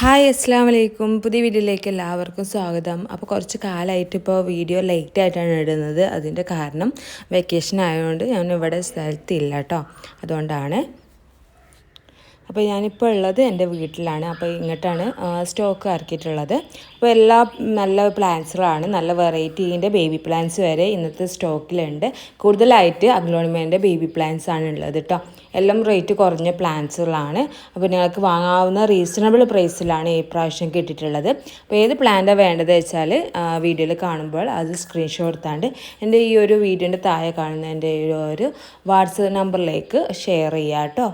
Hi അസ്സാം വലൈക്കും. പുതിയ വീഡിയോയിലേക്ക് എല്ലാവർക്കും സ്വാഗതം. അപ്പോൾ കുറച്ച് കാലമായിട്ട് ഇപ്പോൾ വീഡിയോ ലേറ്റായിട്ടാണ് ഇടുന്നത്. അതിൻ്റെ കാരണം വെക്കേഷൻ ആയതുകൊണ്ട് ഞാൻ ഇവിടെ സ്ഥലത്തില്ല കേട്ടോ, അതുകൊണ്ടാണ്. അപ്പോൾ ഞാനിപ്പോൾ ഉള്ളത് എൻ്റെ വീട്ടിലാണ്. അപ്പോൾ ഇങ്ങോട്ടാണ് സ്റ്റോക്ക് ഇറക്കിയിട്ടുള്ളത്. അപ്പോൾ എല്ലാ നല്ല പ്ലാന്റ്സുകളാണ്, നല്ല വെറൈറ്റീൻ്റെ ബേബി പ്ലാന്റ്സ് വരെ ഇന്നത്തെ സ്റ്റോക്കിലുണ്ട്. കൂടുതലായിട്ട് അഗ്ലോണിമേൻ്റെ ബേബി പ്ലാന്റ്സ് ആണ് ഉള്ളത് കേട്ടോ. എല്ലാം റേറ്റ് കുറഞ്ഞ പ്ലാന്റ്സുകളാണ്. അപ്പോൾ നിങ്ങൾക്ക് വാങ്ങാവുന്ന റീസണബിൾ പ്രൈസിലാണ് ഈ പ്രാവശ്യം കിട്ടിയിട്ടുള്ളത്. അപ്പോൾ ഏത് പ്ലാന്റാണ് വേണ്ടത് വെച്ചാൽ വീഡിയോയിൽ കാണുമ്പോൾ അത് സ്ക്രീൻഷോട്ട് എടുത്താണ്ട് എൻ്റെ ഈ ഒരു വീഡിയോൻ്റെ താഴെ കാണുന്ന എൻ്റെ ഒരു വാട്സപ്പ് നമ്പറിലേക്ക് ഷെയർ ചെയ്യാം കേട്ടോ.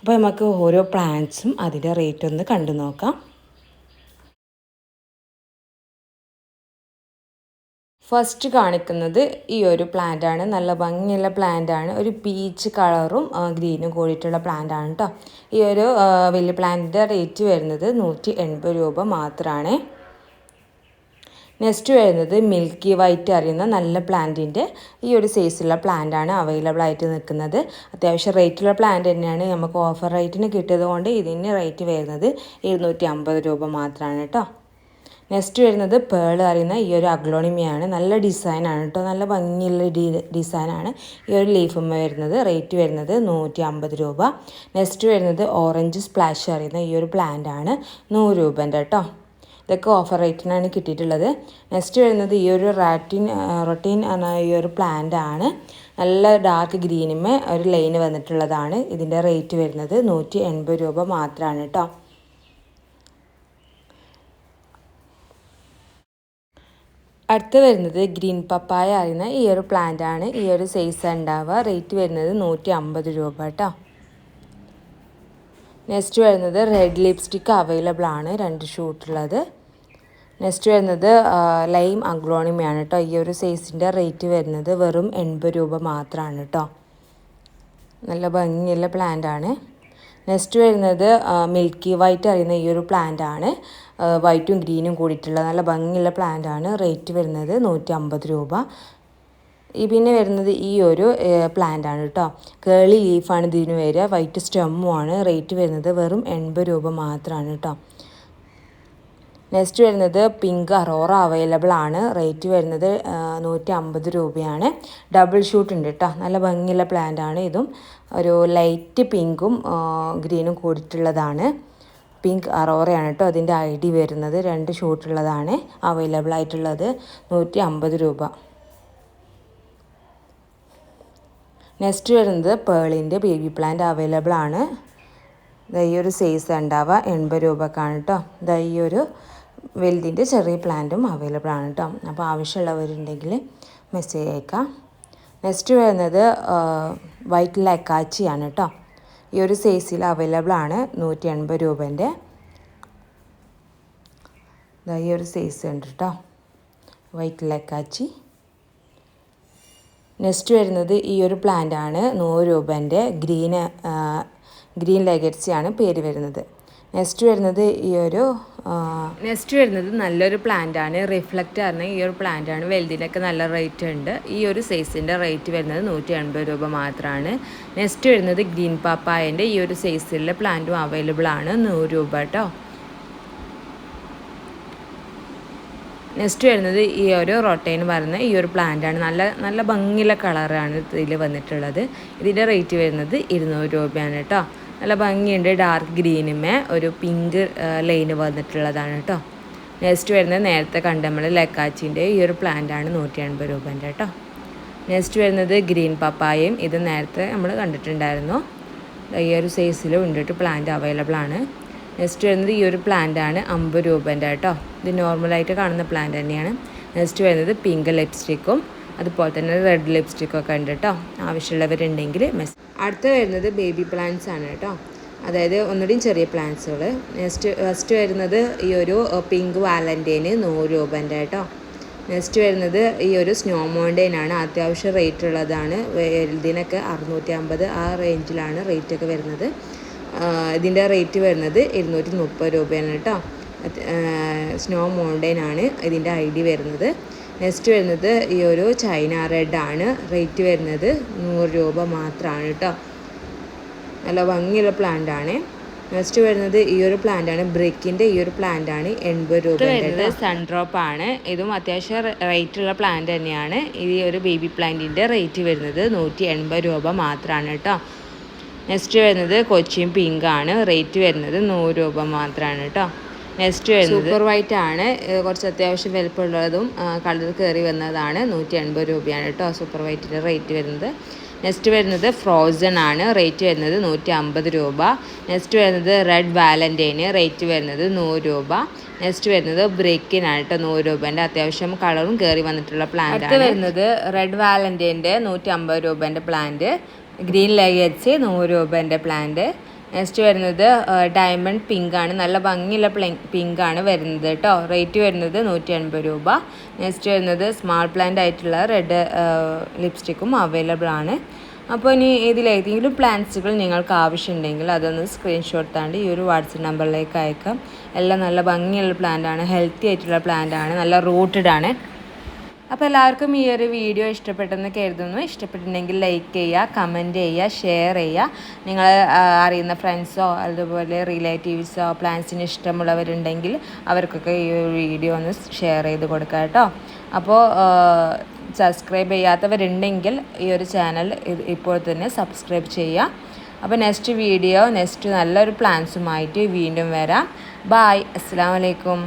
അപ്പോൾ നമുക്ക് ഓരോ പ്ലാന്റ്സും അതിൻ്റെ റേറ്റ് ഒന്ന് കണ്ടു നോക്കാം. ഫസ്റ്റ് കാണിക്കുന്നത് ഈ ഒരു പ്ലാന്റാണ്. നല്ല ഭംഗിയുള്ള പ്ലാന്റാണ്. ഒരു പീച്ച് കളറും ഗ്രീനും കൂടിയിട്ടുള്ള പ്ലാന്റാണ് കേട്ടോ. ഈ ഒരു വലിയ പ്ലാന്റിൻ്റെ റേറ്റ് വരുന്നത് 180 രൂപ മാത്രമാണ്. നെക്സ്റ്റ് വരുന്നത് മിൽക്കി വൈറ്റ് അറിയുന്ന നല്ല പ്ലാന്റിൻ്റെ ഈ ഒരു സൈസുള്ള പ്ലാന്റാണ് അവൈലബിൾ ആയിട്ട് നിൽക്കുന്നത്. അത്യാവശ്യം റേറ്റുള്ള പ്ലാന്റ് തന്നെയാണ്. നമുക്ക് ഓഫർ റേറ്റിന് കിട്ടിയത് കൊണ്ട് ഇതിന് റേറ്റ് വരുന്നത് 250 രൂപ മാത്രമാണ് കേട്ടോ. നെക്സ്റ്റ് വരുന്നത് പേൾ അറിയുന്ന ഈ ഒരു അഗ്ലോണിമയാണ്. നല്ല ഡിസൈനാണ് കേട്ടോ, നല്ല ഭംഗിയുള്ള ഡിസൈനാണ് ഈ ഒരു ലീഫുമ്മ വരുന്നത്. റേറ്റ് വരുന്നത് 150 രൂപ. നെക്സ്റ്റ് വരുന്നത് ഓറഞ്ച് സ്പ്ലാഷ് അറിയുന്ന ഈ ഒരു പ്ലാന്റ് ആണ്, 100 രൂപൻ്റെ കേട്ടോ. ഇതൊക്കെ ഓഫർ റേറ്റിനാണ് കിട്ടിയിട്ടുള്ളത്. നെക്സ്റ്റ് വരുന്നത് ഈ ഒരു റൊട്ടീൻ എന്ന ഈ ഒരു പ്ലാന്റ് ആണ്. നല്ല ഡാർക്ക് ഗ്രീനുമേ ഒരു ലൈന് വന്നിട്ടുള്ളതാണ്. ഇതിൻ്റെ റേറ്റ് വരുന്നത് 180 രൂപ മാത്രമാണ് കേട്ടോ. അടുത്ത് വരുന്നത് ഗ്രീൻ പപ്പായ അറിയുന്ന ഈ ഒരു പ്ലാന്റ് ആണ്. ഈ ഒരു സൈസ് ഉണ്ടാവുക. റേറ്റ് വരുന്നത് 150 രൂപ കേട്ടോ. നെക്സ്റ്റ് വരുന്നത് റെഡ് ലിപ്സ്റ്റിക്ക് അവൈലബിൾ ആണ്, 2 ഷൂട്ടുള്ളത്. നെക്സ്റ്റ് വരുന്നത് ലൈം അഗ്ലോണിമയാണ് കേട്ടോ. ഈ ഒരു സൈസിൻ്റെ റേറ്റ് വരുന്നത് വെറും 80 രൂപ മാത്രമാണ് കേട്ടോ. നല്ല ഭംഗിയുള്ള പ്ലാന്റ് ആണ്. നെക്സ്റ്റ് വരുന്നത് മിൽക്കി വൈറ്റ് അറിയുന്ന ഈ ഒരു പ്ലാന്റ് ആണ്. വൈറ്റും ഗ്രീനും കൂടിയിട്ടുള്ള നല്ല ഭംഗിയുള്ള പ്ലാന്റ് ആണ്. റേറ്റ് വരുന്നത് 150 രൂപ. പിന്നെ വരുന്നത് ഈ ഒരു പ്ലാന്റ് ആണ് കേട്ടോ. കേളി ലീഫാണ് ഇതിന് വരിക. വൈറ്റ് സ്റ്റെമ്മുമാണ്. റേറ്റ് വരുന്നത് വെറും 80 രൂപ മാത്രമാണ് കേട്ടോ. നെക്സ്റ്റ് വരുന്നത് പിങ്ക് അറോറ അവൈലബിൾ ആണ്. റേറ്റ് വരുന്നത് 150 രൂപയാണ്. ഡബിൾ ഷൂട്ട് ഉണ്ട് കേട്ടോ. നല്ല ഭംഗിയുള്ള പ്ലാന്റ് ആണ്. ഇതും ഒരു ലൈറ്റ് പിങ്കും ഗ്രീനും കൂടിയിട്ടുള്ളതാണ്. പിങ്ക് അറോറയാണ് കേട്ടോ. അതിൻ്റെ ID വരുന്നത് 2 ഷൂട്ടുള്ളതാണ് അവൈലബിൾ ആയിട്ടുള്ളത്. 150 രൂപ. നെക്സ്റ്റ് വരുന്നത് പേളിൻ്റെ ബേബി പ്ലാന്റ് അവൈലബിൾ ആണ്. ഈ ഒരു സൈസ് ഉണ്ടാവുക 80 രൂപക്കാണ് കേട്ടോ. ഈ ഒരു വലുതിൻ്റെ ചെറിയ പ്ലാന്റും അവൈലബിൾ ആണ് കേട്ടോ. അപ്പോൾ ആവശ്യമുള്ളവരുണ്ടെങ്കിൽ മെസ്സേജ് അയക്കാം. നെക്സ്റ്റ് വരുന്നത് വൈറ്റ് ലക്കാച്ചിയാണ് കേട്ടോ. ഈ ഒരു സൈസിൽ അവൈലബിൾ ആണ്, 180 രൂപൻ്റെ. ഈ ഒരു സൈസ് ഉണ്ട് കേട്ടോ, വൈറ്റ് ലക്കാച്ചി. നെക്സ്റ്റ് വരുന്നത് ഈ ഒരു പ്ലാന്റ് ആണ്, 100 രൂപൻ്റെ. ഗ്രീൻ ലെഗറ്റ്സിയാണ് പേര് വരുന്നത്. നെക്സ്റ്റ് വരുന്നത് നല്ലൊരു പ്ലാന്റ് ആണ്, റിഫ്ലക്റ്റ് പറഞ്ഞ ഈ ഒരു പ്ലാന്റ് ആണ്. വലുതിനൊക്കെ നല്ല റേറ്റ് ഉണ്ട്. ഈ ഒരു സൈസിൻ്റെ റേറ്റ് വരുന്നത് 180 രൂപ മാത്രമാണ്. നെക്സ്റ്റ് വരുന്നത് ഗ്രീൻ പപ്പായൻ്റെ ഈ ഒരു സൈസിലുള്ള പ്ലാന്റും അവൈലബിൾ ആണ്, 100 രൂപ കേട്ടോ. നെക്സ്റ്റ് വരുന്നത് ഈ ഒരു റൊട്ടൈൻ പറയുന്ന ഈ ഒരു പ്ലാന്റ് ആണ്. നല്ല ഭംഗിയുള്ള കളറാണ് ഇതിൽ വന്നിട്ടുള്ളത്. ഇതിൻ്റെ റേറ്റ് വരുന്നത് 200 രൂപയാണ് കേട്ടോ. നല്ല ഭംഗിയുണ്ട്. ഡാർക്ക് ഗ്രീനുമേ ഒരു പിങ്ക് ലൈന് വന്നിട്ടുള്ളതാണ് കേട്ടോ. നെക്സ്റ്റ് വരുന്നത് നേരത്തെ കണ്ട നമ്മൾ ലക്കാച്ചിൻ്റെ ഈ ഒരു പ്ലാന്റ് ആണ്, 180 രൂപൻ്റെ കേട്ടോ. നെക്സ്റ്റ് വരുന്നത് ഗ്രീൻ പപ്പായയും. ഇത് നേരത്തെ നമ്മൾ കണ്ടിട്ടുണ്ടായിരുന്നു. ഈ ഒരു സൈസിലും ഉണ്ട് പ്ലാന്റ് അവൈലബിൾ ആണ്. നെക്സ്റ്റ് വരുന്നത് ഈ ഒരു പ്ലാന്റ് ആണ്, 50 രൂപൻ്റെ കേട്ടോ. ഇത് നോർമലായിട്ട് കാണുന്ന പ്ലാന്റ് തന്നെയാണ്. നെക്സ്റ്റ് വരുന്നത് പിങ്ക് ലിപ്സ്റ്റിക്കും അതുപോലെ തന്നെ റെഡ് ലിപ്സ്റ്റിക്കൊക്കെ ഉണ്ട് കേട്ടോ. ആവശ്യമുള്ളവരുണ്ടെങ്കിൽ അടുത്ത് വരുന്നത് ബേബി പ്ലാന്റ്സ് ആണ് കേട്ടോ. അതായത് ഒന്നുകൂടിയും ചെറിയ പ്ലാന്റ്സുകൾ. ഫസ്റ്റ് വരുന്നത് ഈ ഒരു പിങ്ക് വാലൻറ്റൈന് 100 രൂപൻ്റെ കേട്ടോ. നെക്സ്റ്റ് വരുന്നത് ഈ ഒരു സ്നോ മൗണ്ടെയിൻ ആണ്. അത്യാവശ്യം റേറ്റ് ഉള്ളതാണ്. ഇതിനൊക്കെ 650 ആ റേഞ്ചിലാണ് റേറ്റൊക്കെ വരുന്നത്. ഇതിൻ്റെ റേറ്റ് വരുന്നത് 230 രൂപയാണ് കേട്ടോ. സ്നോ മൗണ്ടെയിൻ ആണ് ഇതിൻ്റെ ID വരുന്നത്. നെക്സ്റ്റ് വരുന്നത് ഈ ഒരു ചൈന റെഡ് ആണ്. റേറ്റ് വരുന്നത് 100 രൂപ മാത്രമാണ് കേട്ടോ. നല്ല ഭംഗിയുള്ള പ്ലാന്റ് ആണ്. നെക്സ്റ്റ് വരുന്നത് ഈ ഒരു പ്ലാന്റാണ്, ബ്രിക്കിൻ്റെ ഈ ഒരു പ്ലാന്റാണ് 80 രൂപ വരുന്നത്. സൺഡ്രോപ്പ് ആണ്, ഇതും അത്യാവശ്യം റേറ്റുള്ള പ്ലാന്റ് തന്നെയാണ്. ഈ ഒരു ബേബി പ്ലാന്റിൻ്റെ റേറ്റ് വരുന്നത് 180 രൂപ മാത്രമാണ് കേട്ടോ. നെക്സ്റ്റ് വരുന്നത് കൊച്ചിൻ പിങ്ക് ആണ്, റേറ്റ് വരുന്നത് 100 രൂപ മാത്രമാണ് കേട്ടോ. നെക്സ്റ്റ് വരുന്നത് സൂപ്പർ വൈറ്റ് ആണ്, കുറച്ച് അത്യാവശ്യം വലുപ്പമുള്ളതും കളർ കയറി വന്നതാണ്, 180 രൂപയാണ് കേട്ടോ സൂപ്പർ വൈറ്റിൻ്റെ റേറ്റ് വരുന്നത്. നെക്സ്റ്റ് വരുന്നത് ഫ്രോസൺ ആണ്, റേറ്റ് വരുന്നത് 150 രൂപ. നെക്സ്റ്റ് വരുന്നത് റെഡ് വാലൻറ്റൈന്, റേറ്റ് വരുന്നത് 100 രൂപ. നെക്സ്റ്റ് വരുന്നത് ബ്രേക്കിനാണ് കേട്ടോ, 100 രൂപേൻ്റെ അത്യാവശ്യം കളറും കയറി വന്നിട്ടുള്ള പ്ലാന്റ് ആണ്. വരുന്നത് റെഡ് വാലൻറ്റൈൻ്റെ 150 രൂപേൻ്റെ പ്ലാന്റ്. ഗ്രീൻ ലെഗറ്റ്സ് 100 രൂപേൻ്റെ പ്ലാന്റ്. നെക്സ്റ്റ് വരുന്നത് ഡയമണ്ട് പിങ്ക് ആണ്, നല്ല ഭംഗിയുള്ള പിങ്ക് ആണ് വരുന്നത് കേട്ടോ, റേറ്റ് വരുന്നത് 180 രൂപ. നെക്സ്റ്റ് വരുന്നത് സ്മാൾ പ്ലാന്റ് ആയിട്ടുള്ള റെഡ് ലിപ്സ്റ്റിക്കും അവൈലബിൾ ആണ്. അപ്പോൾ ഇനി ഇതിലേതെങ്കിലും പ്ലാന്റ്സുകൾ നിങ്ങൾക്ക് ആവശ്യമുണ്ടെങ്കിൽ അതൊന്ന് സ്ക്രീൻഷോട്ട് താണ്ടി ഈ ഒരു വാട്സപ്പ് നമ്പറിലേക്ക് അയക്കാം. എല്ലാം നല്ല ഭംഗിയുള്ള പ്ലാന്റ് ആണ്, ഹെൽത്തി ആയിട്ടുള്ള പ്ലാന്റ് ആണ്, നല്ല റൂട്ടഡ് ആണ്. അപ്പോൾ എല്ലാവർക്കും ഈ ഒരു വീഡിയോ ഇഷ്ടപ്പെട്ടെന്ന് കരുതുന്നു. ഇഷ്ടപ്പെട്ടിട്ടുണ്ടെങ്കിൽ ലൈക്ക് ചെയ്യുക, കമൻറ്റ് ചെയ്യുക, ഷെയർ ചെയ്യുക. നിങ്ങൾ അറിയുന്ന ഫ്രണ്ട്സോ അതുപോലെ റിലേറ്റീവ്സോ പ്ലാന്റ്സിന് ഇഷ്ടമുള്ളവരുണ്ടെങ്കിൽ അവർക്കൊക്കെ ഈ ഒരു വീഡിയോ ഒന്ന് ഷെയർ ചെയ്ത് കൊടുക്കുക കേട്ടോ. അപ്പോൾ സബ്സ്ക്രൈബ് ചെയ്യാത്തവരുണ്ടെങ്കിൽ ഈ ഒരു ചാനൽ ഇപ്പോൾ തന്നെ സബ്സ്ക്രൈബ് ചെയ്യുക. അപ്പോൾ നെക്സ്റ്റ് നല്ലൊരു പ്ലാൻസുമായിട്ട് വീണ്ടും വരാം. ബായ്, അസ്സലാമു അലൈക്കും.